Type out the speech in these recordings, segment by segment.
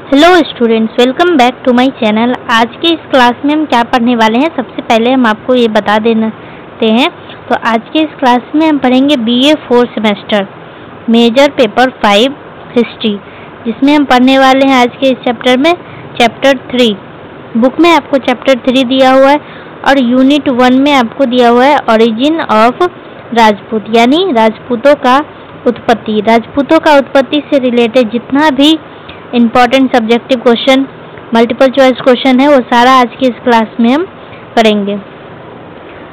Hello students, welcome back to my channel. आज के इस क्लास में हम क्या पढ़ने वाले हैं, सबसे पहले हम आपको ये बता देते हैं। तो आज के इस क्लास में हम पढ़ेंगे BA 4 semester major paper 5 history, जिसमें हम पढ़ने वाले हैं आज के इस चैप्टर में चैप्टर 3। बुक में आपको चैप्टर 3 दिया हुआ है और यूनिट 1 में आपको दिया हुआ है ओरिजिन ऑफ राजपूत, यानी राजपूतों का उत्पत्ति। राजपूतों का उत्पत्ति से रिलेटेड जितना भी important subjective question, multiple choice question है, वो सारा आज की इस क्लास में हम करेंगे।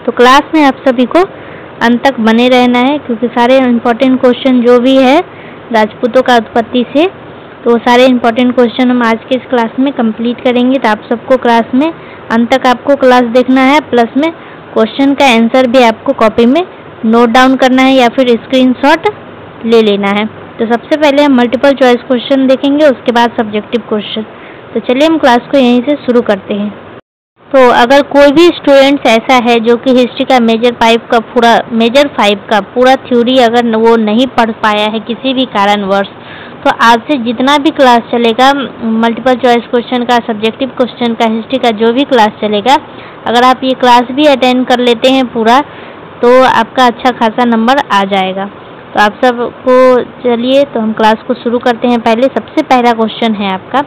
तो क्लास में आप सभी को अंत तक बने रहना है, क्योंकि सारे इम्पॉर्टेंट क्वेश्चन जो भी है राजपूतों का उत्पत्ति से, तो वो सारे इम्पॉर्टेंट क्वेश्चन हम आज के इस क्लास में कंप्लीट करेंगे। तो आप सबको क्लास में अंत तक आपको क्लास देखना है, प्लस में क्वेश्चन का आंसर भी आपको कॉपी में नोट डाउन करना है या फिर स्क्रीनशॉट ले लेना है। तो सबसे पहले हम मल्टीपल चॉइस क्वेश्चन देखेंगे, उसके बाद सब्जेक्टिव क्वेश्चन। तो चलिए हम क्लास को यहीं से शुरू करते हैं। तो अगर कोई भी स्टूडेंट्स ऐसा है जो कि हिस्ट्री का मेजर 5 का पूरा थ्योरी अगर वो नहीं पढ़ पाया है किसी भी कारणवश, तो आज से जितना भी क्लास चलेगा मल्टीपल चॉइस क्वेश्चन का, सब्जेक्टिव क्वेश्चन का, हिस्ट्री का जो भी क्लास चलेगा, अगर आप ये क्लास भी अटेंड कर लेते हैं पूरा, तो आपका अच्छा खासा नंबर आ जाएगा। तो आप सबको चलिए तो हम क्लास को शुरू करते हैं। पहले सबसे पहला क्वेश्चन है आपका,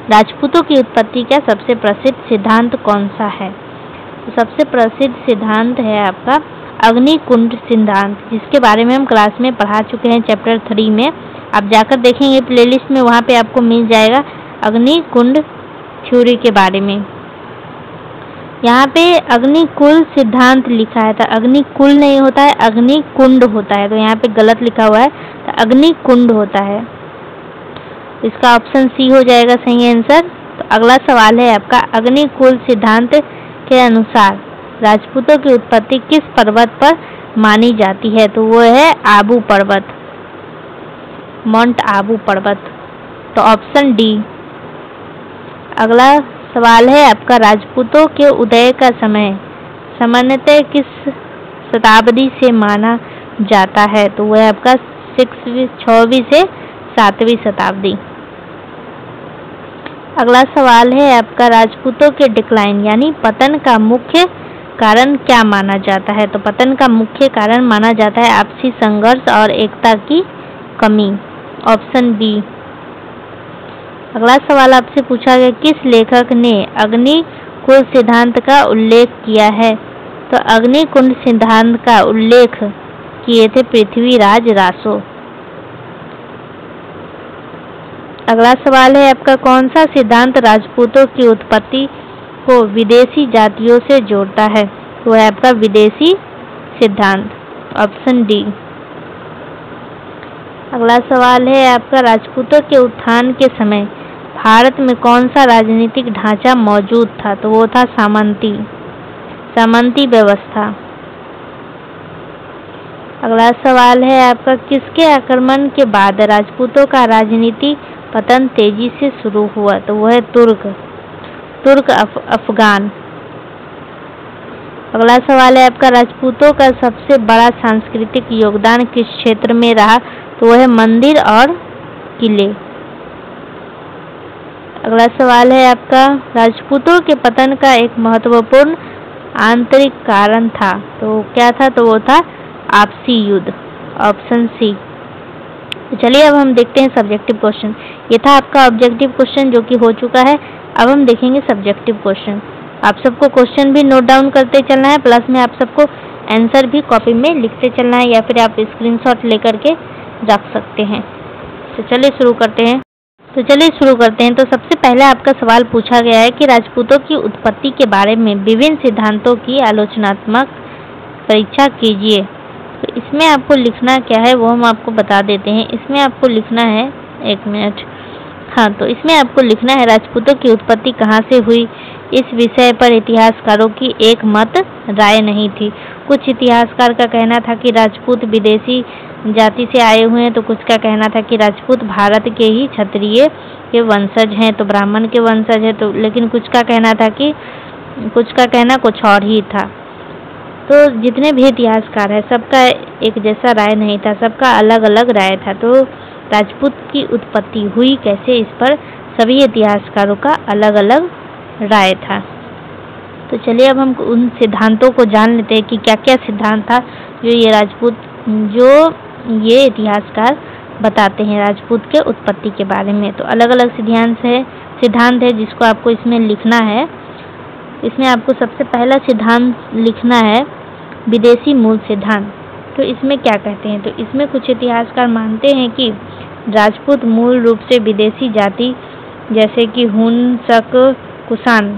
राजपूतों की उत्पत्ति का सबसे प्रसिद्ध सिद्धांत कौन सा है? तो सबसे प्रसिद्ध सिद्धांत है आपका अग्निकुंड सिद्धांत, जिसके बारे में हम क्लास में पढ़ा चुके हैं चैप्टर 3 में। आप जाकर देखेंगे प्लेलिस्ट में, वहाँ पे आपको मिल जाएगा अग्निकुंड थ्योरी के बारे में। यहाँ पे अग्निकुल सिद्धांत लिखा है, तो अग्निकुल नहीं होता है, अग्निकुंड होता है। तो यहाँ पे गलत लिखा हुआ है, तो अग्निकुंड होता है। इसका ऑप्शन सी हो जाएगा सही आंसर। तो अगला सवाल है आपका, अग्निकुल सिद्धांत के अनुसार राजपूतों की उत्पत्ति किस पर्वत पर मानी जाती है? तो वो है आबू पर्वत, माउंट आबू पर्वत। तो ऑप्शन डी। अगला सवाल है आपका, राजपूतों के उदय का समय सामान्यतः किस शताब्दी से माना जाता है? तो वह आपका 6वीं से 7वीं शताब्दी। अगला सवाल है आपका, राजपूतों के डिक्लाइन यानी पतन का मुख्य कारण क्या माना जाता है? तो पतन का मुख्य कारण माना जाता है आपसी संघर्ष और एकता की कमी, ऑप्शन बी। अगला सवाल आपसे पूछा गया, किस लेखक ने अग्निकुंड सिद्धांत का उल्लेख किया है? तो अग्निकुंड सिद्धांत का उल्लेख किए थे पृथ्वीराज रासो। अगला सवाल है आपका, कौन सा सिद्धांत राजपूतों की उत्पत्ति को विदेशी जातियों से जोड़ता है? तो है आपका विदेशी सिद्धांत, ऑप्शन डी। अगला सवाल है आपका, राजपूतों के उत्थान के समय भारत में कौन सा राजनीतिक ढांचा मौजूद था? तो वो था सामंती व्यवस्था। अगला सवाल है आपका, किसके आक्रमण के बाद राजपूतों का राजनीति पतन तेजी से शुरू हुआ? तो वो है तुर्क अफगान। अगला सवाल है आपका, राजपूतों का सबसे बड़ा सांस्कृतिक योगदान किस क्षेत्र में रहा? तो वो है मंदिर और किले। अगला सवाल है आपका, राजपूतों के पतन का एक महत्वपूर्ण आंतरिक कारण था, तो क्या था? तो वो था आपसी युद्ध, ऑप्शन सी। तो चलिए अब हम देखते हैं सब्जेक्टिव क्वेश्चन। ये था आपका ऑब्जेक्टिव क्वेश्चन जो कि हो चुका है। अब हम देखेंगे सब्जेक्टिव क्वेश्चन। आप सबको क्वेश्चन भी नोट डाउन करते चलना है, प्लस में आप सबको आंसर भी कॉपी में लिखते चलना है, या फिर आप स्क्रीनशॉट लेकर के रख सकते हैं। तो चलिए शुरू करते हैं। तो सबसे पहले आपका सवाल पूछा गया है कि राजपूतों की उत्पत्ति के बारे में विभिन्न सिद्धांतों की आलोचनात्मक परीक्षा कीजिए। तो इसमें आपको लिखना क्या है वो हम आपको बता देते हैं। इसमें आपको लिखना है, एक मिनट, हाँ, तो इसमें आपको लिखना है राजपूतों की उत्पत्ति कहाँ से हुई। इस विषय पर इतिहासकारों की एक मत राय नहीं थी। कुछ इतिहासकार का कहना था कि राजपूत विदेशी जाति से आए हुए हैं, तो कुछ का कहना था कि राजपूत भारत के ही क्षत्रिय के वंशज हैं, तो ब्राह्मण के वंशज है। तो लेकिन कुछ का कहना कुछ और ही था। तो जितने भी इतिहासकार हैं सबका एक जैसा राय नहीं था, सबका अलग अलग राय था। तो राजपूत की उत्पत्ति हुई कैसे, इस पर सभी इतिहासकारों का अलग अलग राय था। तो चलिए अब हम उन सिद्धांतों को जान लेते हैं कि क्या क्या सिद्धांत था जो ये इतिहासकार बताते हैं राजपूत के उत्पत्ति के बारे में। तो अलग अलग सिद्धांत है जिसको आपको इसमें लिखना है। इसमें आपको सबसे पहला सिद्धांत लिखना है विदेशी मूल सिद्धांत। तो इसमें क्या कहते हैं, तो इसमें कुछ इतिहासकार मानते हैं कि राजपूत मूल रूप से विदेशी जाति जैसे कि हुन, शक, कुषाण,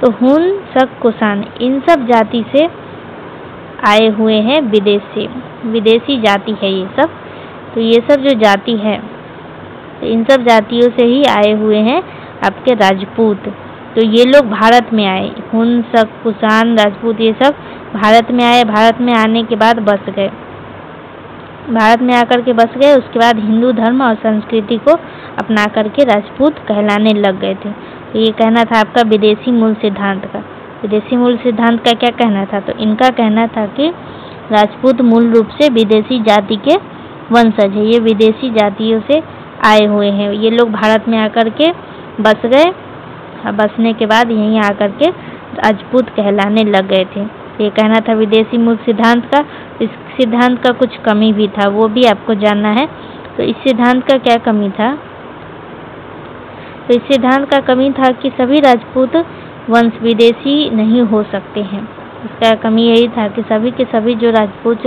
तो हुन, शक, कुषाण इन सब जाति से आए हुए हैं, विदेशी जाति है ये सब। तो ये सब जो जाति है इन सब जातियों से ही आए हुए हैं आपके राजपूत। तो ये लोग भारत में आए, हुन, शक, कुषाण, राजपूत ये सब भारत में आए। भारत में आने के बाद बस गए, भारत में आकर के बस गए। उसके बाद हिंदू धर्म और संस्कृति को अपना करके राजपूत कहलाने लग गए थे। तो ये कहना था आपका विदेशी मूल सिद्धांत का। विदेशी मूल सिद्धांत का क्या कहना था, तो इनका कहना था कि राजपूत मूल रूप से विदेशी जाति के वंशज है, ये विदेशी जातियों से आए हुए हैं। ये लोग भारत में आकर के बस गए, बसने के बाद यहीं आकर के राजपूत कहलाने लग गए थे। ये कहना था विदेशी मूल सिद्धांत का। इस सिद्धांत का कुछ कमी भी था, वो भी आपको जानना है। तो इस सिद्धांत का क्या कमी था, तो इस सिद्धांत का कमी था कि सभी राजपूत वंश विदेशी नहीं हो सकते हैं। इसका कमी यही था कि सभी के सभी जो राजपूत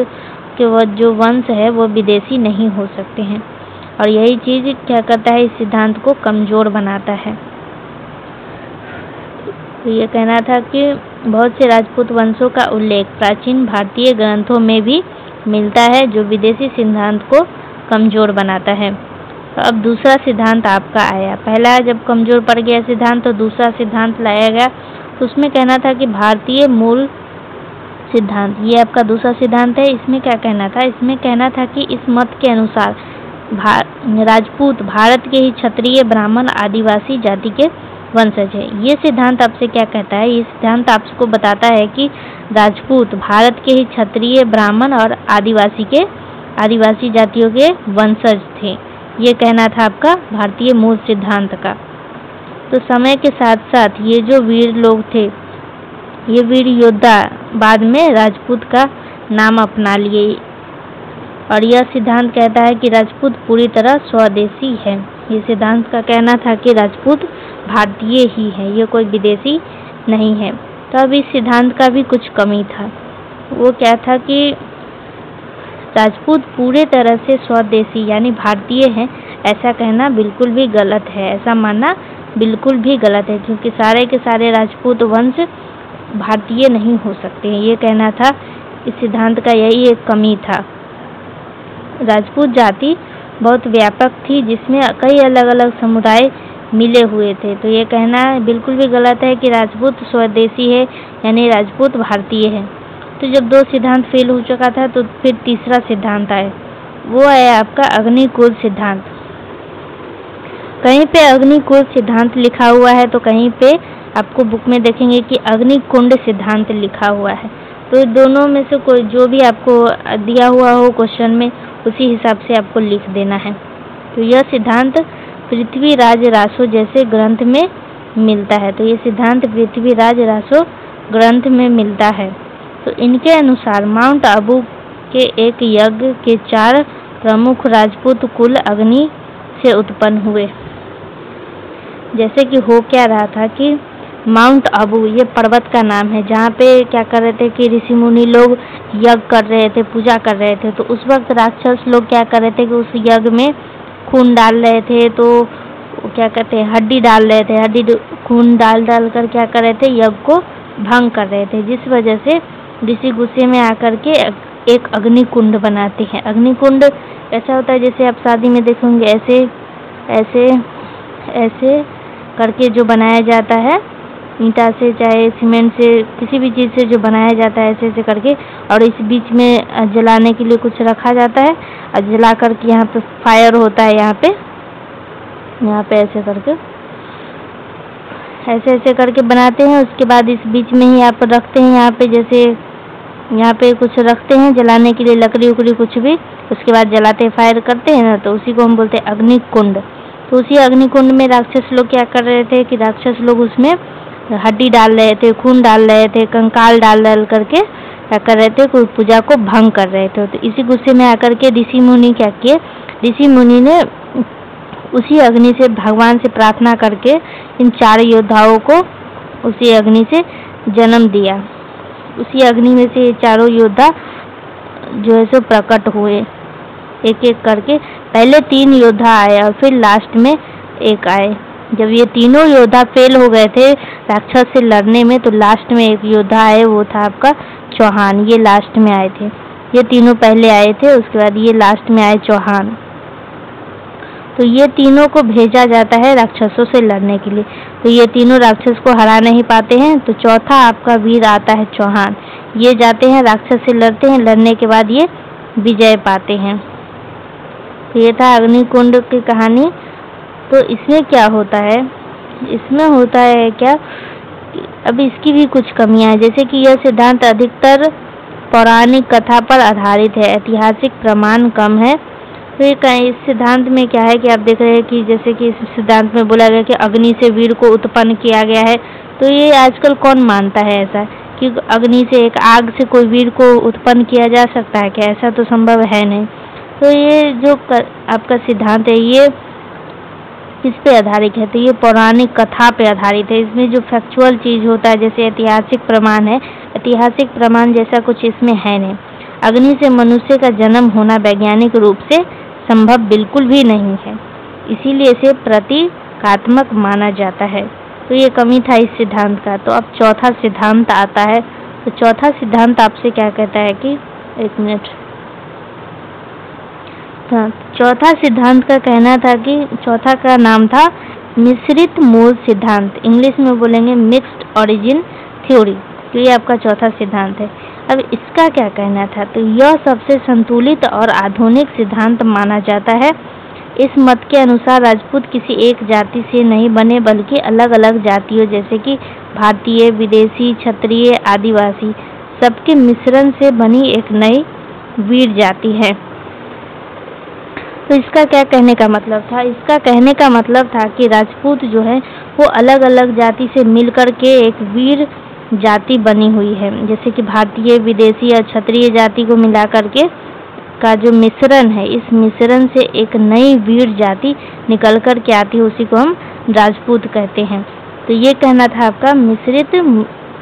के जो वंश है वो विदेशी नहीं हो सकते हैं। और यही चीज़ क्या करता है, इस सिद्धांत को कमज़ोर बनाता है। तो ये कहना था कि बहुत से राजपूत वंशों का उल्लेख प्राचीन भारतीय ग्रंथों में भी मिलता है जो विदेशी सिद्धांत को कमज़ोर बनाता है। तो अब दूसरा सिद्धांत आपका आया। पहला जब कमज़ोर पड़ गया सिद्धांत तो दूसरा सिद्धांत लाया गया। तो उसमें कहना था कि भारतीय मूल सिद्धांत, ये आपका दूसरा सिद्धांत है। इसमें क्या कहना था, इसमें कहना था कि इस मत के अनुसार राजपूत भारत के ही क्षत्रिय, ब्राह्मण, आदिवासी जाति के वंशज है। ये सिद्धांत आपसे क्या कहता है, ये सिद्धांत आपको बताता है कि राजपूत भारत के ही क्षत्रिय, ब्राह्मण और आदिवासी जातियों के वंशज थे। ये कहना था आपका भारतीय मूल सिद्धांत का। तो समय के साथ साथ ये जो वीर लोग थे, ये वीर योद्धा बाद में राजपूत का नाम अपना लिए। और यह सिद्धांत कहता है कि राजपूत पूरी तरह स्वदेशी है। ये सिद्धांत का कहना था कि राजपूत भारतीय ही है, ये कोई विदेशी नहीं है। तो अब इस सिद्धांत का भी कुछ कमी था। वो क्या था कि राजपूत पूरे तरह से स्वदेशी यानी भारतीय हैं, ऐसा कहना बिल्कुल भी गलत है। ऐसा मानना बिल्कुल भी गलत है, क्योंकि सारे के सारे राजपूत वंश भारतीय नहीं हो सकते हैं। ये कहना था, इस सिद्धांत का यही एक कमी था। राजपूत जाति बहुत व्यापक थी जिसमें कई अलग अलग समुदाय मिले हुए थे। तो ये कहना बिल्कुल भी गलत है कि राजपूत स्वदेशी है यानी राजपूत भारतीय है। तो जब दो सिद्धांत फेल हो चुका था तो फिर तीसरा सिद्धांत आया, वो आया आपका अग्निकुल सिद्धांत। कहीं पे अग्निकुल सिद्धांत लिखा हुआ है तो कहीं पे आपको बुक में देखेंगे कि अग्निकुंड सिद्धांत लिखा हुआ है। तो दोनों में से कोई जो भी आपको दिया हुआ हो क्वेश्चन में उसी हिसाब से आपको लिख देना है। तो यह सिद्धांत पृथ्वीराज रासो जैसे ग्रंथ में मिलता है। तो ये सिद्धांत पृथ्वीराज रासो ग्रंथ में मिलता है। तो इनके अनुसार माउंट आबू के एक यज्ञ के 4 प्रमुख राजपूत कुल अग्नि से उत्पन्न हुए। जैसे कि हो क्या रहा था कि माउंट आबू ये पर्वत का नाम है जहाँ पे क्या कर रहे थे कि ऋषि मुनि लोग यज्ञ कर रहे थे, पूजा कर रहे थे। तो उस वक्त राक्षस लोग क्या कर रहे थे कि उस यज्ञ में खून डाल रहे थे। तो क्या कहते हैं, हड्डी डाल रहे थे, हड्डी खून डाल कर क्या कर रहे थे, यज्ञ को भंग कर रहे थे। जिस वजह से ऋषि गुस्से में आकर के एक अग्निकुंड बनाते हैं। अग्निकुंड ऐसा होता है जैसे आप शादी में देखेंगे ऐसे ऐसे ऐसे करके जो बनाया जाता है, ईंटा से चाहे सीमेंट से किसी भी चीज़ से जो बनाया जाता है ऐसे ऐसे करके, और इस बीच में जलाने के लिए कुछ रखा जाता है और जला करके यहाँ पे फायर होता है। यहाँ पे ऐसे ऐसे करके बनाते हैं। उसके बाद इस बीच में ही आप रखते हैं यहाँ पे जैसे यहाँ पे कुछ रखते हैं जलाने के लिए, लकड़ी उकड़ी कुछ भी, उसके बाद जलाते फायर करते हैं ना, तो उसी को हम बोलते हैं अग्निकुंड। तो उसी अग्निकुंड में राक्षस लोग क्या कर रहे थे कि राक्षस लोग उसमें हड्डी डाल रहे थे, खून डाल रहे थे, कंकाल डाल करके क्या कर रहे थे, कोई पूजा को भंग कर रहे थे। तो इसी गुस्से में आकर के ऋषि मुनि क्या किए, ऋषि मुनि ने उसी अग्नि से भगवान से प्रार्थना करके इन 4 योद्धाओं को उसी अग्नि से जन्म दिया। उसी अग्नि में से ये चारों योद्धा जो है सो प्रकट हुए एक एक करके। पहले 3 योद्धा आए और फिर लास्ट में एक आए। जब ये तीनों योद्धा फेल हो गए थे राक्षस से लड़ने में, तो लास्ट में एक योद्धा आए, वो था आपका चौहान। ये लास्ट में आए थे, ये तीनों पहले आए थे, उसके बाद ये लास्ट में आए चौहान। तो ये तीनों को भेजा जाता है राक्षसों से लड़ने के लिए। तो ये तीनों राक्षस को हरा नहीं पाते हैं, तो चौथा आपका वीर आता है चौहान। ये जाते हैं राक्षस से लड़ते हैं, लड़ने के बाद ये विजय पाते हैं। तो ये था अग्निकुंड की कहानी। तो इसमें क्या होता है, इसमें होता है क्या, अब इसकी भी कुछ कमियां हैं, जैसे कि यह सिद्धांत अधिकतर पौराणिक कथा पर आधारित है, ऐतिहासिक प्रमाण कम है। तो इस सिद्धांत में क्या है कि आप देख रहे हैं कि जैसे कि इस सिद्धांत में बोला गया कि अग्नि से वीर को उत्पन्न किया गया है। तो ये आजकल कौन मानता है ऐसा कि अग्नि से, एक आग से कोई वीर को उत्पन्न किया जा सकता है क्या? ऐसा तो संभव है नहीं। तो ये जो आपका सिद्धांत है ये किस पे आधारित है? तो ये पौराणिक कथा पे आधारित है। इसमें जो फैक्चुअल चीज होता है जैसे ऐतिहासिक प्रमाण है, ऐतिहासिक प्रमाण जैसा कुछ इसमें है नहीं। अग्नि से मनुष्य का जन्म होना वैज्ञानिक रूप से संभव बिल्कुल भी नहीं है, इसीलिए इसे प्रतीकात्मक माना जाता है। तो ये कमी था इस सिद्धांत का। तो अब चौथा सिद्धांत आता है। तो चौथा सिद्धांत आपसे क्या कहता है कि, एक मिनट, चौथा सिद्धांत का कहना था कि चौथा का नाम था मिश्रित मूल सिद्धांत, इंग्लिश में बोलेंगे मिक्स्ड ओरिजिन थ्योरी। तो ये आपका चौथा सिद्धांत है। अब इसका क्या कहना था? तो यह सबसे संतुलित और आधुनिक सिद्धांत माना जाता है। इस मत के अनुसार राजपूत किसी एक जाति से नहीं बने, बल्कि अलग अलग जातियों जैसे कि भारतीय, विदेशी, क्षत्रिय, आदिवासी सबके मिश्रण से बनी एक नई वीर जाति है। तो इसका क्या कहने का मतलब था? इसका कहने का मतलब था कि राजपूत जो है वो अलग अलग जाति से मिलकर के एक वीर जाति बनी हुई है। जैसे कि भारतीय, विदेशी और क्षत्रिय जाति को मिला करके का जो मिश्रण है, इस मिश्रण से एक नई वीर जाति निकल कर के आती है, उसी को हम राजपूत कहते हैं। तो ये कहना था आपका मिश्रित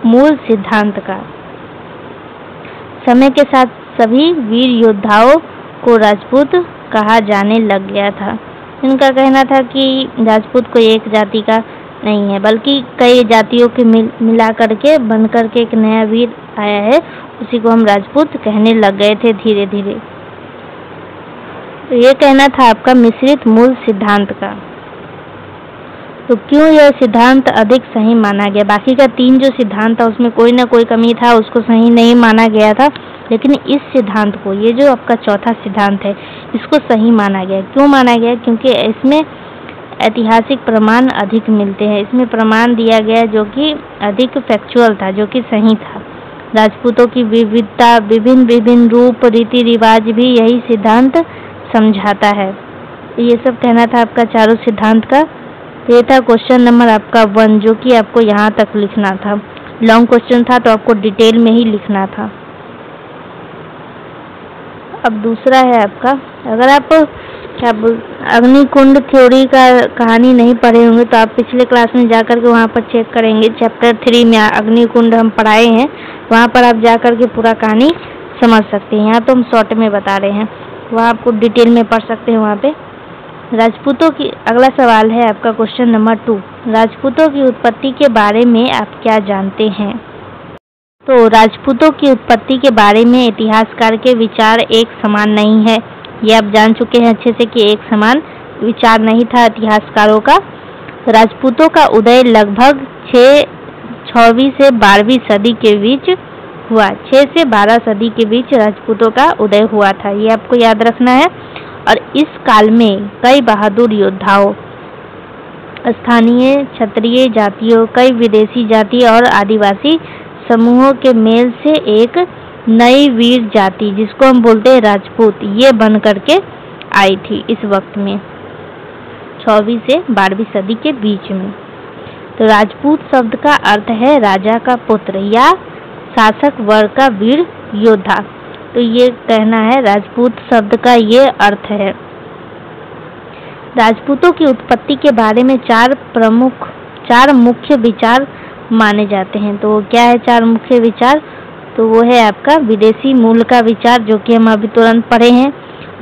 मूल सिद्धांत का। समय के साथ सभी वीर योद्धाओं को राजपूत कहा जाने लग गया था। इनका कहना था कि राजपूत कोई एक जाति का नहीं है, बल्कि कई जातियों के मिला करके बन करके एक नया वीर आया है, उसी को हम राजपूत कहने लग गए थे धीरे धीरे। तो ये कहना था आपका मिश्रित मूल सिद्धांत का। तो क्यों यह सिद्धांत अधिक सही माना गया? बाकी का 3 जो सिद्धांत था उसमें कोई ना कोई कमी था, उसको सही नहीं माना गया था, लेकिन इस सिद्धांत को, ये जो आपका चौथा सिद्धांत है, इसको सही माना गया। क्यों माना गया? क्योंकि इसमें ऐतिहासिक प्रमाण अधिक मिलते हैं। इसमें प्रमाण दिया गया जो कि अधिक फैक्चुअल था, जो कि सही था। राजपूतों की विविधता, विभिन्न विभिन्न रूप, रीति रिवाज भी यही सिद्धांत समझाता है। तो ये सब कहना था आपका चारों सिद्धांत का। ये था क्वेश्चन नंबर आपका 1, जो कि आपको यहाँ तक लिखना था। लॉन्ग क्वेश्चन था तो आपको डिटेल में ही लिखना था। अब दूसरा है आपका, अगर आप अग्निकुंड थ्योरी का कहानी नहीं पढ़े होंगे तो आप पिछले क्लास में जाकर के वहाँ पर चेक करेंगे। चैप्टर 3 में अग्निकुंड हम पढ़ाए हैं, वहाँ पर आप जाकर के पूरा कहानी समझ सकते हैं। यहाँ तो हम शॉर्ट में बता रहे हैं, वहाँ आपको डिटेल में पढ़ सकते हैं वहाँ पे। राजपूतों की, अगला सवाल है आपका क्वेश्चन नंबर 2, राजपूतों की उत्पत्ति के बारे में आप क्या जानते हैं? तो राजपूतों की उत्पत्ति के बारे में इतिहासकार के विचार एक समान नहीं है। ये आप जान चुके हैं अच्छे से कि एक समान विचार नहीं था इतिहासकारों का। राजपूतों का उदय लगभग 6वीं से 12वीं सदी के बीच हुआ। 6 से 12 सदी के बीच राजपूतों का उदय हुआ था, ये आपको याद रखना है। और इस काल में कई बहादुर योद्धाओं, स्थानीय क्षत्रिय जातियों, कई विदेशी जाति और आदिवासी समूहों के मेल से एक नई वीर जाति जिसको हम बोलते हैं राजपूत, ये बन करके आई थी इस वक्त में 6वीं से 12वीं सदी के बीच में। तो राजपूत शब्द का अर्थ है राजा का पुत्र या शासक वर्ग का वीर योद्धा। तो ये कहना है राजपूत शब्द का ये अर्थ है। राजपूतों की उत्पत्ति के बारे में चार मुख्य विचार माने जाते हैं। तो क्या है 4 मुख्य विचार? तो वो है आपका विदेशी मूल का विचार, जो कि हम अभी तुरंत पढ़े हैं।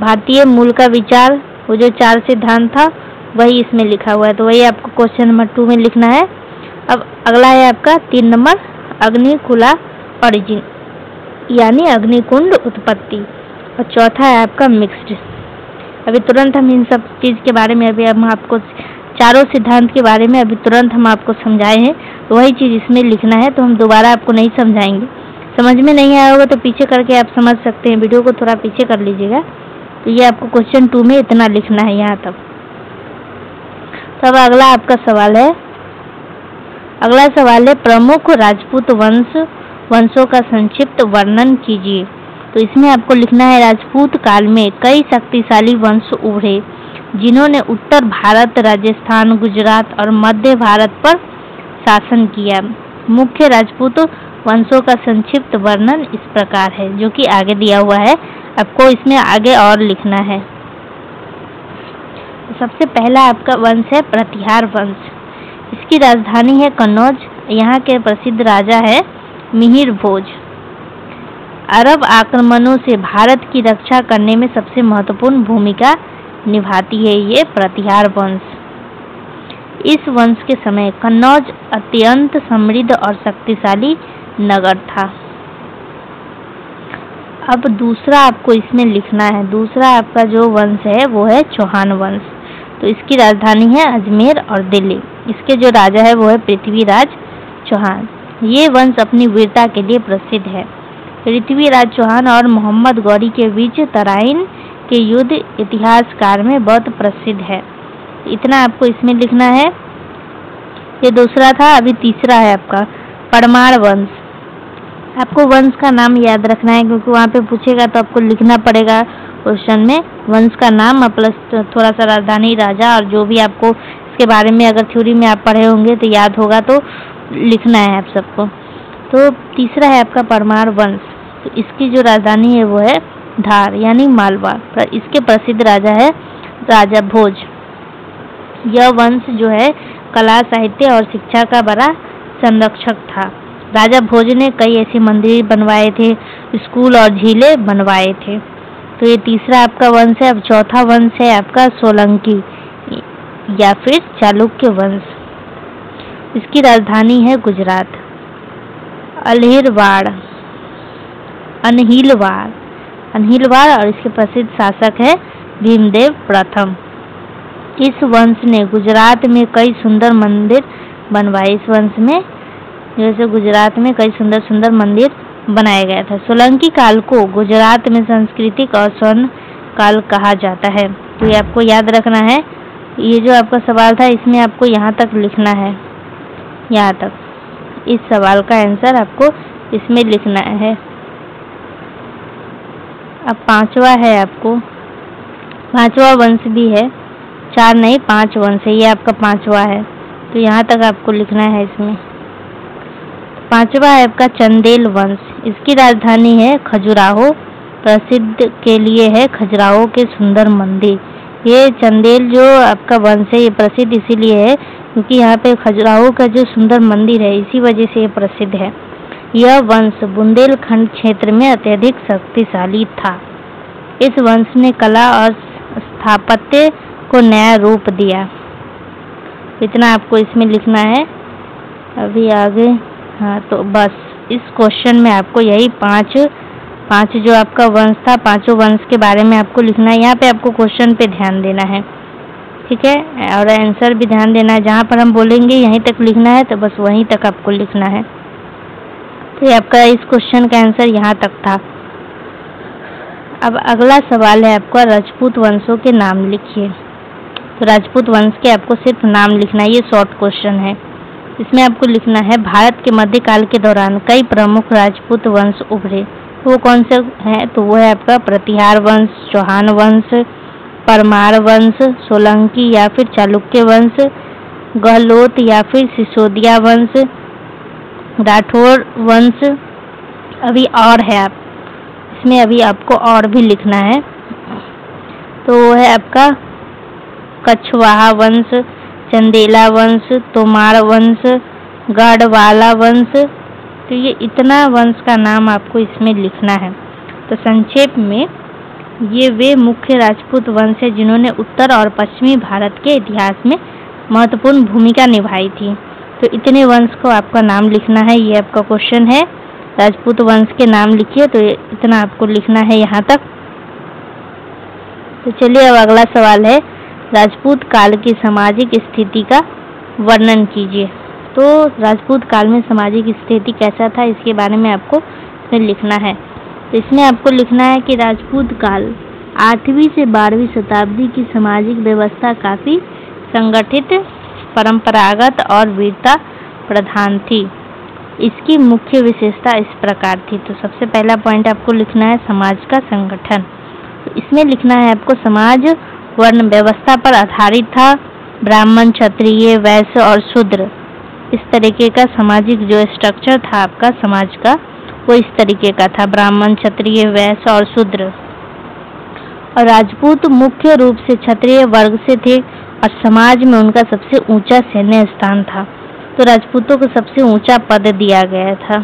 भारतीय मूल का विचार, वो जो 4 सिद्धांत था वही इसमें लिखा हुआ है। तो वही आपको क्वेश्चन नंबर 2 में लिखना है। अब अगला है आपका 3 नंबर अग्निकुला ओरिजिन, यानी अग्निकुंड उत्पत्ति। और चौथा है आपका मिक्स्ड। अभी तुरंत हम इन सब चीज़ के बारे में अभी हम आपको चारों सिद्धांत के बारे में अभी तुरंत हम आपको समझाए हैं, तो वही चीज़ इसमें लिखना है। तो हम दोबारा आपको नहीं समझाएंगे। समझ में नहीं आया होगा तो पीछे करके आप समझ सकते हैं, वीडियो को थोड़ा पीछे कर लीजिएगा। तो ये आपको क्वेश्चन 2 में इतना लिखना है यहाँ तक। तब अगला आपका सवाल है, अगला सवाल है प्रमुख राजपूत वंशों का संक्षिप्त वर्णन कीजिए। तो इसमें आपको लिखना है राजपूत काल में कई शक्तिशाली वंश उभरे जिन्होंने उत्तर भारत, राजस्थान, गुजरात और मध्य भारत पर शासन किया। मुख्य राजपूत वंशों का संक्षिप्त वर्णन इस प्रकार है, जो कि आगे दिया हुआ है। आपको इसमें आगे और लिखना है। सबसे पहला आपका वंश है प्रतिहार वंश। इसकी राजधानी है कन्नौज। यहाँ के प्रसिद्ध राजा है मिहिर भोज। अरब आक्रमणों से भारत की रक्षा करने में सबसे महत्वपूर्ण भूमिका निभाती है ये प्रतिहार वंश। इस वंश के समय कन्नौज अत्यंत समृद्ध और शक्तिशाली नगर था। अब दूसरा आपको इसमें लिखना है। दूसरा आपका जो वंश है वो है चौहान वंश। तो इसकी राजधानी है अजमेर और दिल्ली। इसके जो राजा है वो है पृथ्वीराज चौहान। ये वंश अपनी वीरता के लिए प्रसिद्ध है। पृथ्वीराज चौहान और मोहम्मद गौरी के बीच तराइन के युद्ध इतिहासकार में बहुत प्रसिद्ध है। इतना आपको इसमें लिखना है। ये दूसरा था। अभी तीसरा है आपका परमार वंश। आपको वंश का नाम याद रखना है, क्योंकि वहाँ पे पूछेगा तो आपको लिखना पड़ेगा क्वेश्चन में वंश का नाम प्लस थोड़ा सा राजधानी, राजा, और जो भी आपको इसके बारे में अगर थ्योरी में आप पढ़े होंगे तो याद होगा, तो लिखना है आप सबको। तो तीसरा है आपका परमार वंश। तो इसकी जो राजधानी है वो है धार यानी मालवा। इसके प्रसिद्ध राजा है राजा भोज। यह वंश जो है कला, साहित्य और शिक्षा का बड़ा संरक्षक था। राजा भोज ने कई ऐसे मंदिर बनवाए थे, स्कूल और झीलें बनवाए थे। तो ये तीसरा आपका वंश है। अब चौथा वंश है आपका सोलंकी या फिर चालुक्य वंश। इसकी राजधानी है गुजरात। अनहिलवाड़ और इसके प्रसिद्ध शासक है भीमदेव प्रथम। इस वंश ने गुजरात में कई सुंदर मंदिर बनवाए। इस वंश में जैसे गुजरात में कई सुंदर सुंदर मंदिर बनाया गया था। सोलंकी काल को गुजरात में सांस्कृतिक और स्वर्ण काल कहा जाता है। तो ये आपको याद रखना है। ये जो आपका सवाल था इसमें आपको यहाँ तक लिखना है, यहाँ तक। इस सवाल का आंसर आपको इसमें लिखना है। अब पांचवा है आपको, पांचवा वंश भी है, 4 नहीं 5 वंश है। ये आपका पांचवा है, तो यहाँ तक आपको लिखना है इसमें। पांचवा है आपका चंदेल वंश। इसकी राजधानी है खजुराहो। प्रसिद्ध के लिए है खजुराहो के सुंदर मंदिर। ये चंदेल जो आपका वंश है ये प्रसिद्ध इसीलिए है क्योंकि यहाँ पे खजुराहो का जो सुंदर मंदिर है इसी वजह से ये प्रसिद्ध है। यह वंश बुंदेलखंड क्षेत्र में अत्यधिक शक्तिशाली था। इस वंश ने कला और स्थापत्य को नया रूप दिया। इतना आपको इसमें लिखना है। अभी आगे हाँ, तो बस इस क्वेश्चन में आपको यही पांच जो आपका वंश था, पांचों वंश के बारे में आपको लिखना है। यहाँ पे आपको क्वेश्चन पे ध्यान देना है, ठीक है, और आंसर भी ध्यान देना है। जहाँ पर हम बोलेंगे यहीं तक लिखना है, तो बस वहीं तक आपको लिखना है। तो ये आपका इस क्वेश्चन का आंसर यहाँ तक था। अब अगला सवाल है आपका राजपूत वंशों के नाम लिखिए। तो राजपूत वंश के आपको सिर्फ नाम लिखना है। ये शॉर्ट क्वेश्चन है। इसमें आपको लिखना है भारत के मध्यकाल के दौरान कई प्रमुख राजपूत वंश उभरे वो कौन से हैं? तो वो है आपका प्रतिहार वंश, चौहान वंश, परमार वंश, सोलंकी या फिर चालुक्य वंश, गहलोत या फिर सिसोदिया वंश, राठौर वंश। अभी और है, आप इसमें अभी आपको और भी लिखना है। तो वो है आपका कछवाहा वंश, चंदेला वंश, तोमार वंश, गढ़वाला वंश। तो ये इतना वंश का नाम आपको इसमें लिखना है। तो संक्षेप में ये वे मुख्य राजपूत वंश है जिन्होंने उत्तर और पश्चिमी भारत के इतिहास में महत्वपूर्ण भूमिका निभाई थी। तो इतने वंश को आपका नाम लिखना है। ये आपका क्वेश्चन है, राजपूत वंश के नाम लिखिए। तो इतना आपको लिखना है यहाँ तक। तो चलिए अब अगला सवाल है, राजपूत काल की सामाजिक स्थिति का वर्णन कीजिए। तो राजपूत काल में सामाजिक स्थिति कैसा था, इसके बारे में आपको इसमें लिखना है। तो इसमें आपको लिखना है कि राजपूत काल 8वीं से 12वीं शताब्दी की सामाजिक व्यवस्था काफ़ी संगठित, परंपरागत और वीरता प्रधान थी। इसकी मुख्य विशेषता इस प्रकार थी। तो सबसे पहला पॉइंट आपको लिखना है समाज का संगठन। तो इसमें लिखना है आपको समाज वर्ण व्यवस्था पर आधारित था। ब्राह्मण, क्षत्रिय, वैश्य और शूद्र, इस तरीके का सामाजिक जो स्ट्रक्चर था आपका समाज का, वो इस तरीके का था, ब्राह्मण, क्षत्रिय, वैश्य और शूद्र। और राजपूत मुख्य रूप से क्षत्रिय वर्ग से थे और समाज में उनका सबसे ऊंचा सैन्य स्थान था। तो राजपूतों को सबसे ऊंचा पद दिया गया था,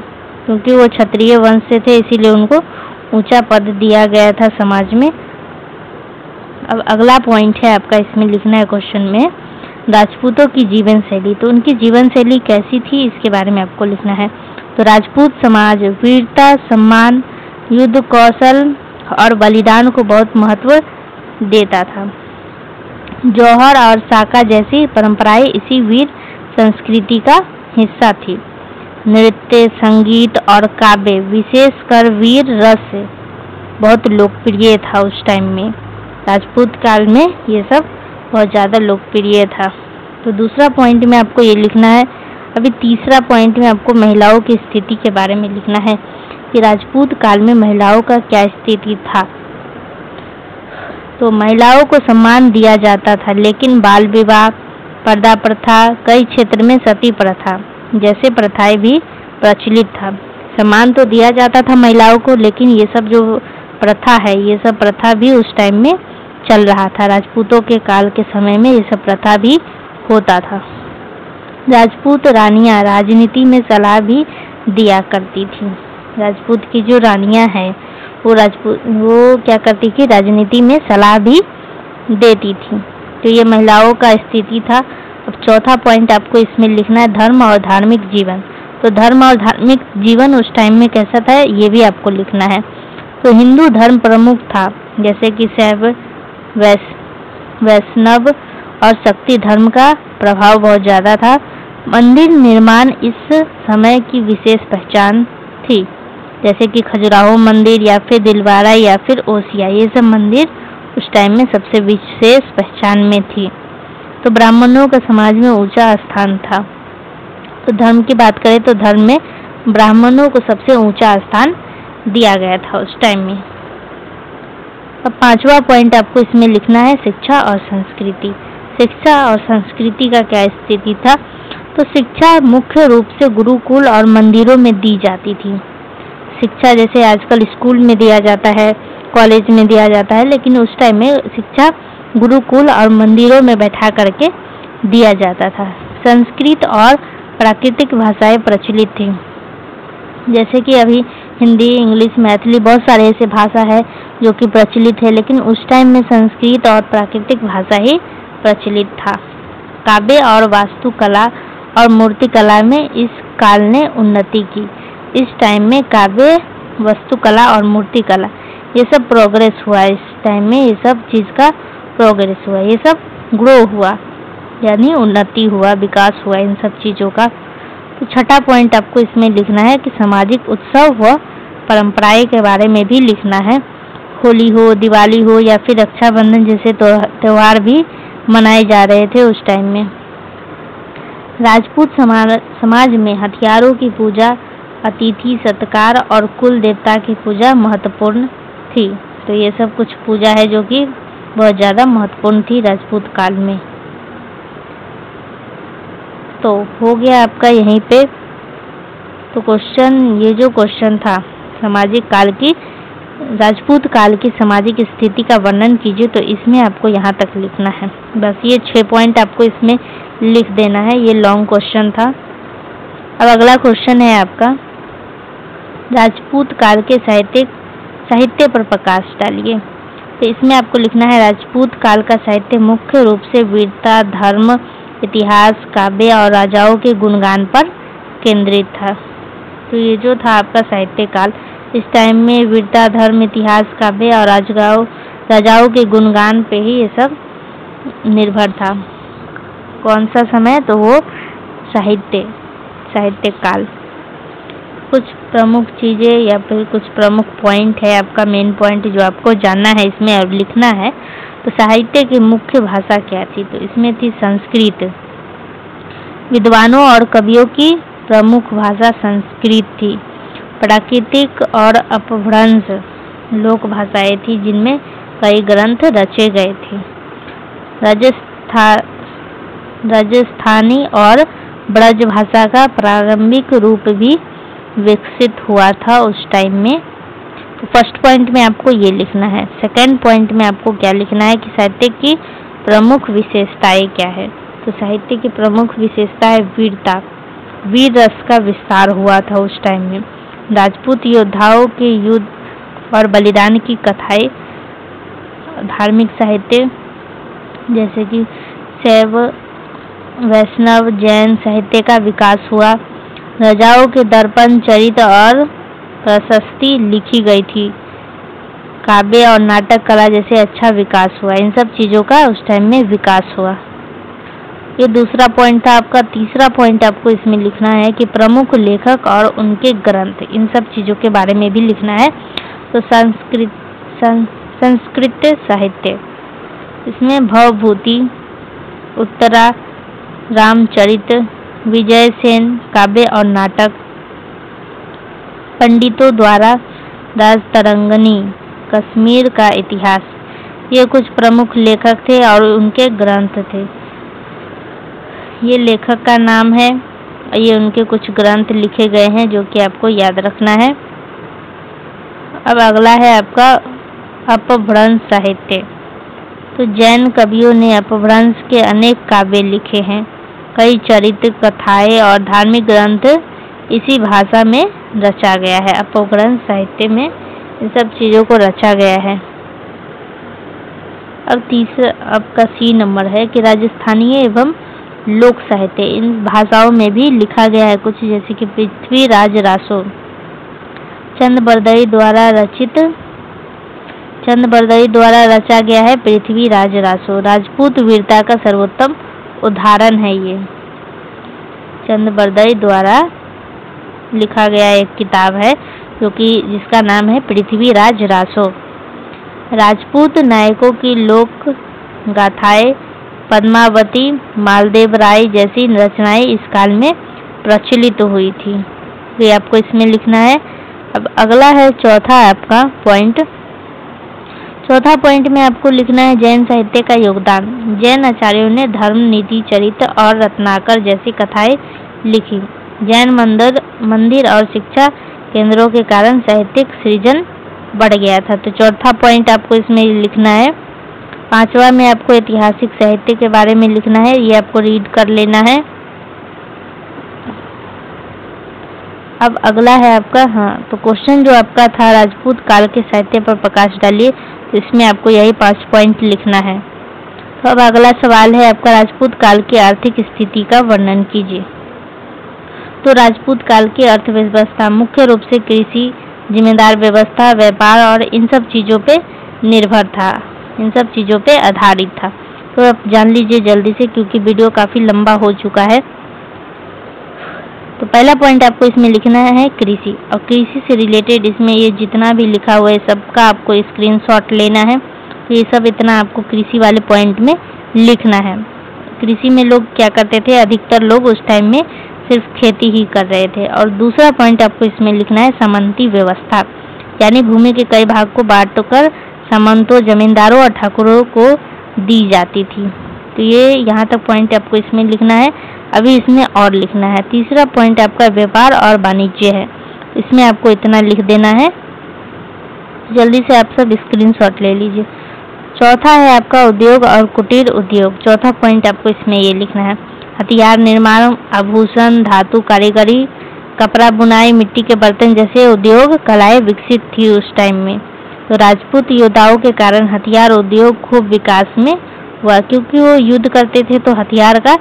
क्योंकि वो क्षत्रिय वंश से थे, इसीलिए उनको ऊंचा पद दिया गया था समाज में। अब अगला पॉइंट है आपका, इसमें लिखना है क्वेश्चन में, राजपूतों की जीवन शैली। तो उनकी जीवन शैली कैसी थी, इसके बारे में आपको लिखना है। तो राजपूत समाज वीरता, सम्मान, युद्ध कौशल और बलिदान को बहुत महत्व देता था। जौहर और साका जैसी परंपराएं इसी वीर संस्कृति का हिस्सा थी। नृत्य, संगीत और काव्य, विशेषकर वीर रस, बहुत लोकप्रिय था उस टाइम में। राजपूत काल में ये सब बहुत ज़्यादा लोकप्रिय था। तो दूसरा पॉइंट में आपको ये लिखना है। अभी तीसरा पॉइंट में आपको महिलाओं की स्थिति के बारे में लिखना है कि राजपूत काल में महिलाओं का क्या स्थिति था। तो महिलाओं को सम्मान दिया जाता था, लेकिन बाल विवाह, पर्दा प्रथा, कई क्षेत्र में सती प्रथा जैसे प्रथाएं भी प्रचलित था। सम्मान तो दिया जाता था महिलाओं को, लेकिन ये सब जो प्रथा है, ये सब प्रथा भी उस टाइम में चल रहा था। राजपूतों के काल के समय में ये सब प्रथा भी होता था। राजपूत रानियां राजनीति में सलाह भी दिया करती थी। राजपूत की जो रानियां हैं वो क्या करती थी, राजनीति में सलाह भी देती थी। तो ये महिलाओं का स्थिति था। अब चौथा पॉइंट आपको इसमें लिखना है, धर्म और धार्मिक जीवन। तो धर्म और धार्मिक जीवन उस टाइम में कैसा था, ये भी आपको लिखना है। तो हिंदू धर्म प्रमुख था, जैसे कि शैव, वैष्णव और शक्ति धर्म का प्रभाव बहुत ज़्यादा था। मंदिर निर्माण इस समय की विशेष पहचान थी, जैसे कि खजुराहो मंदिर या फिर दिलवारा या फिर ओसिया, ये सब मंदिर उस टाइम में सबसे विशेष पहचान में थी। तो ब्राह्मणों का समाज में ऊंचा स्थान था। तो धर्म की बात करें तो धर्म में ब्राह्मणों को सबसे ऊंचा स्थान दिया गया था उस टाइम में। अब पांचवा पॉइंट आपको इसमें लिखना है, शिक्षा और संस्कृति। शिक्षा और संस्कृति का क्या स्थिति था। तो शिक्षा मुख्य रूप से गुरुकुल और मंदिरों में दी जाती थी। शिक्षा जैसे आजकल स्कूल में दिया जाता है, कॉलेज में दिया जाता है, लेकिन उस टाइम में शिक्षा गुरुकुल और मंदिरों में बैठा करके दिया जाता था। संस्कृत और प्राकृतिक भाषाएं प्रचलित थी, जैसे कि अभी हिंदी, इंग्लिश, मैथिली, बहुत सारे ऐसे भाषा है जो कि प्रचलित है, लेकिन उस टाइम में संस्कृत और प्राकृतिक भाषा ही प्रचलित था। काव्य और वास्तुकला और मूर्तिकला में इस काल ने उन्नति की। इस टाइम में काव्य, वास्तुकला और मूर्तिकला ये सब प्रोग्रेस हुआ। इस टाइम में ये सब चीज़ का प्रोग्रेस हुआ, ये सब ग्रो हुआ, यानी उन्नति हुआ, विकास हुआ इन सब चीज़ों का। तो छठा पॉइंट आपको इसमें लिखना है कि सामाजिक उत्सव व परंपराएं के बारे में भी लिखना है। होली हो, दिवाली हो या फिर रक्षाबंधन जैसे त्यौहार भी मनाए जा रहे थे उस टाइम में। राजपूत समाज में हथियारों की पूजा, अतिथि सत्कार और कुल देवता की पूजा महत्वपूर्ण थी। तो ये सब कुछ पूजा है जो कि बहुत ज़्यादा महत्वपूर्ण थी राजपूत काल में। तो हो गया आपका यहीं पे। तो क्वेश्चन, ये जो क्वेश्चन था सामाजिक काल की, राजपूत काल की सामाजिक स्थिति का वर्णन कीजिए, तो इसमें आपको यहाँ तक लिखना है। बस ये 6 पॉइंट आपको इसमें लिख देना है। ये लॉन्ग क्वेश्चन था। अब अगला क्वेश्चन है आपका, राजपूत काल के साहित्य पर प्रकाश डालिए। तो इसमें आपको लिखना है, राजपूत काल का साहित्य मुख्य रूप से वीरता, धर्म, इतिहास, काव्य और राजाओं के गुणगान पर केंद्रित था। तो ये जो था आपका साहित्य काल, इस टाइम में वीरता, धर्म, इतिहास, काव्य और राजाओं के गुणगान पे ही ये सब निर्भर था। कौन सा समय? तो वो साहित्य काल। कुछ प्रमुख चीज़ें या फिर कुछ प्रमुख पॉइंट है आपका, मेन पॉइंट जो आपको जानना है इसमें और लिखना है। तो साहित्य की मुख्य भाषा क्या थी? तो इसमें थी संस्कृत। विद्वानों और कवियों की प्रमुख भाषा संस्कृत थी। प्राकृतिक और अपभ्रंश लोक भाषाएं थी जिनमें कई ग्रंथ रचे गए थे। राजस्थानी और ब्रज भाषा का प्रारंभिक रूप भी विकसित हुआ था उस टाइम में। तो फर्स्ट पॉइंट में आपको ये लिखना है। सेकंड पॉइंट में आपको क्या लिखना है कि साहित्य की प्रमुख विशेषताएं क्या है? तो साहित्य की प्रमुख विशेषता है वीरता। वीर रस का विस्तार हुआ था उस टाइम में। राजपूत योद्धाओं के युद्ध और बलिदान की कथाएं। धार्मिक साहित्य जैसे कि शैव, वैष्णव, जैन साहित्य का विकास हुआ। राजाओं के दर्पण, चरित्र और प्रशस्ति लिखी गई थी। काव्य और नाटक कला जैसे अच्छा विकास हुआ। इन सब चीज़ों का उस टाइम में विकास हुआ। ये दूसरा पॉइंट था आपका। तीसरा पॉइंट आपको इसमें लिखना है कि प्रमुख लेखक और उनके ग्रंथ, इन सब चीज़ों के बारे में भी लिखना है। तो संस्कृत साहित्य, इसमें भवभूति, उत्तरा, रामचरित, विजय सेन काव्य और नाटक। पंडितों द्वारा राजतरंगिणी, कश्मीर का इतिहास, ये कुछ प्रमुख लेखक थे और उनके ग्रंथ थे। ये लेखक का नाम है, ये उनके कुछ ग्रंथ लिखे गए हैं जो कि आपको याद रखना है। अब अगला है आपका अपभ्रंश साहित्य। तो जैन कवियों ने अपभ्रंश के अनेक काव्य लिखे हैं। कई चरित्र, कथाएं और धार्मिक ग्रंथ इसी भाषा में रचा गया है। अपभ्रंश साहित्य में इन सब चीज़ों को रचा गया है। अब तीसरा आपका सी नंबर है कि राजस्थानीय एवं लोक साहित्य, इन भाषाओं में भी लिखा गया है कुछ, जैसे कि पृथ्वीराज रासो, चंद बरदई द्वारा रचा गया है पृथ्वीराज रासो। राजपूत वीरता का सर्वोत्तम उदाहरण है ये। चंद बरदई द्वारा लिखा गया एक किताब है जो कि जिसका नाम है पृथ्वीराज रासो। राजपूत नायकों की लोक गाथाएं, पद्मावती, मालदेव राय जैसी रचनाएं इस काल में प्रचलित हुई थी। ये आपको इसमें लिखना है। अब अगला है चौथा आपका पॉइंट। चौथा पॉइंट में आपको लिखना है जैन साहित्य का योगदान। जैन आचार्यों ने धर्म, नीति, चरित्र और रत्नाकर जैसी कथाएं लिखी। जैन मंदिर और शिक्षा केंद्रों के कारण साहित्यिक सृजन बढ़ गया था। तो चौथा पॉइंट आपको इसमें लिखना है। पांचवा में आपको ऐतिहासिक साहित्य के बारे में लिखना है, ये आपको रीड कर लेना है। अब अगला है आपका तो क्वेश्चन जो आपका था राजपूत काल के साहित्य पर प्रकाश डालिए, तो इसमें आपको यही 5 पॉइंट लिखना है। तो अब अगला सवाल है आपका, राजपूत काल की आर्थिक स्थिति का वर्णन कीजिए। तो राजपूत काल की अर्थव्यवस्था मुख्य रूप से कृषि, जिम्मेदार व्यवस्था, व्यापार और इन सब चीज़ों पे निर्भर था, इन सब चीज़ों पे आधारित था। तो आप जान लीजिए जल्दी से, क्योंकि वीडियो काफ़ी लंबा हो चुका है। तो पहला पॉइंट आपको इसमें लिखना है कृषि, और कृषि से रिलेटेड इसमें ये जितना भी लिखा हुआ है सबका आपको स्क्रीनशॉट लेना है। तो ये सब इतना आपको कृषि वाले पॉइंट में लिखना है। कृषि में लोग क्या करते थे, अधिकतर लोग उस टाइम में सिर्फ खेती ही कर रहे थे। और दूसरा पॉइंट आपको इसमें लिखना है सामंती व्यवस्था, यानी भूमि के कई भाग को बांटकर सामंतों, जमींदारों और ठाकुरों को दी जाती थी। तो ये यहाँ तक पॉइंट आपको इसमें लिखना है। अभी इसमें और लिखना है। तीसरा पॉइंट आपका व्यापार और वाणिज्य है, इसमें आपको इतना लिख देना है। जल्दी से आप सब स्क्रीनशॉट ले लीजिए। चौथा है आपका उद्योग और कुटीर उद्योग। चौथा पॉइंट आपको इसमें ये लिखना है हथियार निर्माण, आभूषण, धातु कारीगरी, कपड़ा बुनाई, मिट्टी के बर्तन जैसे उद्योग कलाएं विकसित थी उस टाइम में। तो राजपूत योद्धाओं के कारण हथियार उद्योग खूब विकास में हुआ, क्योंकि वो युद्ध करते थे तो हथियार का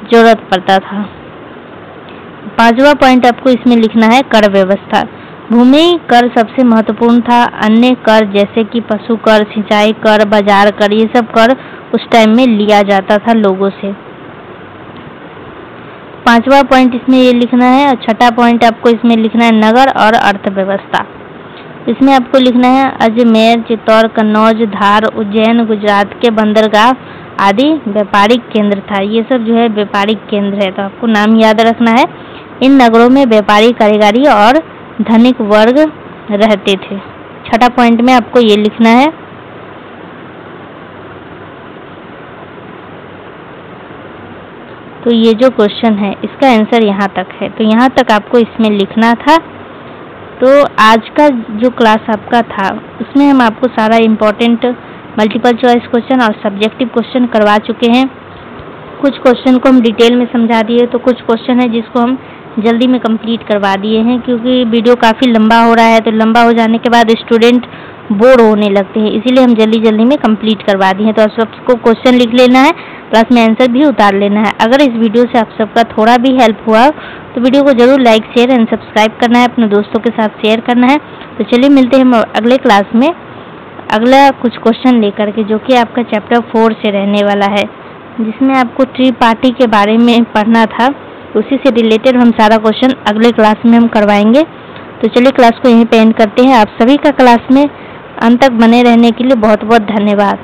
जरूरत पड़ता था। पांचवा पॉइंट आपको इसमें लिखना है कर व्यवस्था। भूमि कर सबसे महत्वपूर्ण था। अन्य कर जैसे कि पशु कर, सिंचाई कर, बाजार कर, ये सब कर उस टाइम में लिया जाता था लोगों से। पांचवा पॉइंट इसमें ये लिखना है। और छठा पॉइंट आपको इसमें लिखना है नगर और अर्थव्यवस्था। इसमें आपको लिखना है अजमेर, चित्तौड़, कन्नौज, धार, उज्जैन गुजरात के बंदरगाह आदि व्यापारिक केंद्र था। ये सब जो है व्यापारिक केंद्र है, तो आपको नाम याद रखना है। इन नगरों में व्यापारी, कारीगरी और धनिक वर्ग रहते थे। छठा पॉइंट में आपको ये लिखना है। तो ये जो क्वेश्चन है इसका आंसर यहाँ तक है, तो यहाँ तक आपको इसमें लिखना था। तो आज का जो क्लास आपका था उसमें हम आपको सारा इम्पोर्टेंट मल्टीपल चॉइस क्वेश्चन और सब्जेक्टिव क्वेश्चन करवा चुके हैं। कुछ क्वेश्चन को हम डिटेल में समझा दिए, तो कुछ क्वेश्चन है जिसको हम जल्दी में कंप्लीट करवा दिए हैं, क्योंकि वीडियो काफ़ी लंबा हो रहा है। तो लंबा हो जाने के बाद स्टूडेंट बोर होने लगते हैं, इसीलिए हम जल्दी जल्दी में कंप्लीट करवा दिए हैं। तो आप सबको क्वेश्चन लिख लेना है, प्लस में आंसर भी उतार लेना है। अगर इस वीडियो से आप सबका थोड़ा भी हेल्प हुआ तो वीडियो को जरूर लाइक, शेयर एंड सब्सक्राइब करना है, अपने दोस्तों के साथ शेयर करना है। तो चलिए मिलते हैं अगले क्लास में अगला कुछ क्वेश्चन लेकर के, जो कि आपका चैप्टर 4 से रहने वाला है, जिसमें आपको ट्री पार्टी के बारे में पढ़ना था। उसी से रिलेटेड हम सारा क्वेश्चन अगले क्लास में हम करवाएंगे। तो चलिए क्लास को यहीं पे एंड करते हैं। आप सभी का क्लास में अंत तक बने रहने के लिए बहुत बहुत धन्यवाद।